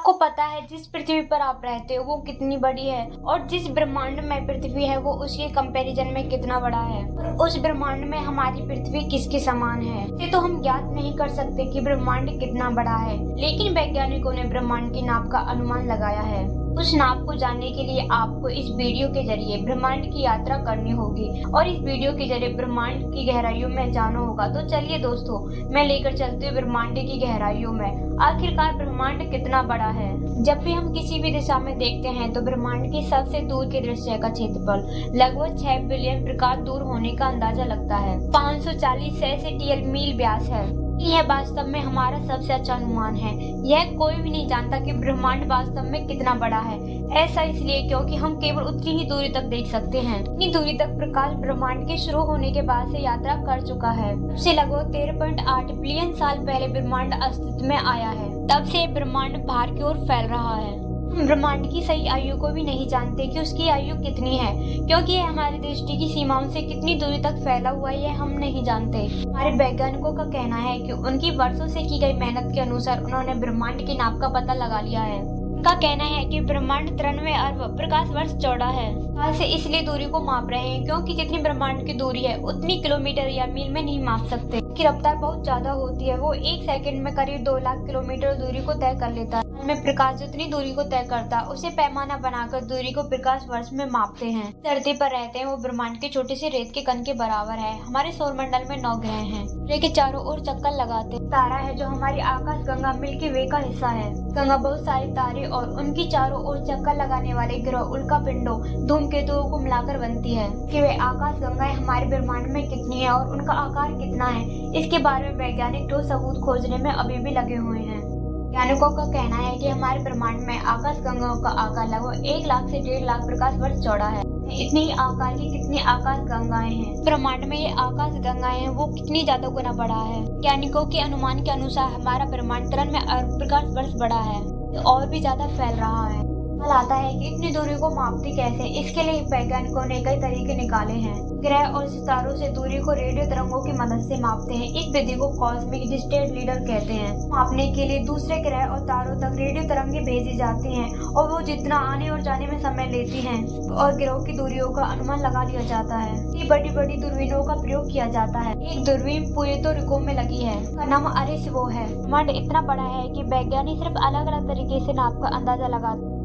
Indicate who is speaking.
Speaker 1: आपको पता है जिस पृथ्वी पर आप रहते हो वो कितनी बड़ी है और जिस ब्रह्मांड में पृथ्वी है वो उसके कंपैरिजन में कितना बड़ा है। और उस ब्रह्मांड में हमारी पृथ्वी किसके समान है ये तो हम ज्ञात नहीं कर सकते कि ब्रह्मांड कितना बड़ा है, लेकिन वैज्ञानिकों ने ब्रह्मांड की नाप का अनुमान लगाया है। उस नाप को जानने के लिए आपको इस वीडियो के जरिए ब्रह्मांड की यात्रा करनी होगी और इस वीडियो के जरिए ब्रह्मांड की गहराइयों में जाना होगा। तो चलिए दोस्तों, मैं लेकर चलती हूँ ब्रह्मांड की गहराइयों में। आखिरकार ब्रह्मांड कितना बड़ा है। जब भी हम किसी भी दिशा में देखते हैं तो ब्रह्मांड की सबसे दूर के दृश्य का क्षेत्रफल लगभग 6 बिलियन प्रकाश दूर होने का अंदाजा लगता है। 540 सेस्टियल मील व्यास है। यह वास्तव में हमारा सबसे अच्छा अनुमान है। यह कोई भी नहीं जानता कि ब्रह्मांड वास्तव में कितना बड़ा है। ऐसा इसलिए क्योंकि हम केवल उतनी ही दूरी तक देख सकते हैं। इतनी दूरी तक प्रकाश ब्रह्मांड के शुरू होने के बाद से यात्रा कर चुका है। तब से लगभग 13.8 बिलियन साल पहले ब्रह्मांड अस्तित्व में आया है। तब से ब्रह्मांड बाहर की ओर फैल रहा है। हम ब्रह्मांड की सही आयु को भी नहीं जानते कि उसकी आयु कितनी है, क्योंकि यह हमारी दृष्टि की सीमाओं से कितनी दूरी तक फैला हुआ है यह हम नहीं जानते। हमारे वैज्ञानिकों का कहना है कि उनकी वर्षों से की गई मेहनत के अनुसार उन्होंने ब्रह्मांड की नाप का पता लगा लिया है। उनका कहना है कि ब्रह्मांड 93 अरब प्रकाश वर्ष चौड़ा है। काल से इसलिए दूरी को माप रहे हैं क्योंकि जितनी ब्रह्मांड की दूरी है उतनी किलोमीटर या मील में नहीं माप सकते। की रफ्तार बहुत ज्यादा होती है। वो 1 सेकंड में करीब 2 लाख किलोमीटर दूरी को तय कर लेता है। में प्रकाश जितनी दूरी को तय करता है उसे पैमाना बनाकर दूरी को प्रकाश वर्ष में मापते हैं। धरती पर रहते हैं वो ब्रह्मांड के छोटे से रेत के कण के बराबर है। हमारे सौरमंडल में 9 ग्रह हैं। सूर्य के चारों ओर चक्कर लगाते तारा है जो हमारी आकाश गंगा मिल्की वे का हिस्सा है। गंगा बहुत सारे तारे और उनकी चारों ओर चक्कर लगाने वाले ग्रह उल्का पिंडों धूमकेतुओं को मिलाकर बनती है। कि वे आकाश गंगाएं हमारे ब्रह्मांड में कितनी है और उनका आकार कितना है, इसके बारे में वैज्ञानिक ठोस सबूत खोजने में अभी भी लगे हुए हैं। वैज्ञानिकों का कहना है कि हमारे ब्रह्मांड में आकाश गंगाओं का आकार लगभग 1 लाख से 1.5 लाख प्रकाश वर्ष चौड़ा है। इतनी ही आकार की कितनी आकाश गंगाएं हैं। ब्रह्मांड में ये आकाश गंगाएं हैं वो कितनी ज्यादा गुना बड़ा है। वैज्ञानिकों के अनुमान के अनुसार हमारा ब्रह्मांड 93 अरब प्रकाश वर्ष बड़ा है, और भी ज्यादा फैल रहा है। सवाल आता है कि इतनी दूरी को मापते कैसे। इसके लिए वैज्ञानिकों ने कई तरीके निकाले हैं। ग्रह और सितारों से दूरी को रेडियो तरंगों की मदद से मापते हैं। इस विधि को कॉस्मिक डिस्टेंस रीडर कहते हैं। मापने के लिए दूसरे ग्रह और तारों तक रेडियो तरंगें भेजी जाती हैं और वो जितना आने और जाने में समय लेती हैं और ग्रहों की दूरियों का अनुमान लगा लिया जाता है। ये बड़ी बड़ी दूरबीनों का प्रयोग किया जाता है। एक दूरबीन पुएर्तो रिको में लगी है। उसका नाम अरेसिवो है। ब्रह्मांड इतना बड़ा है कि वैज्ञानिक सिर्फ अलग अलग तरीके से नाप का अंदाजा लगाते हैं।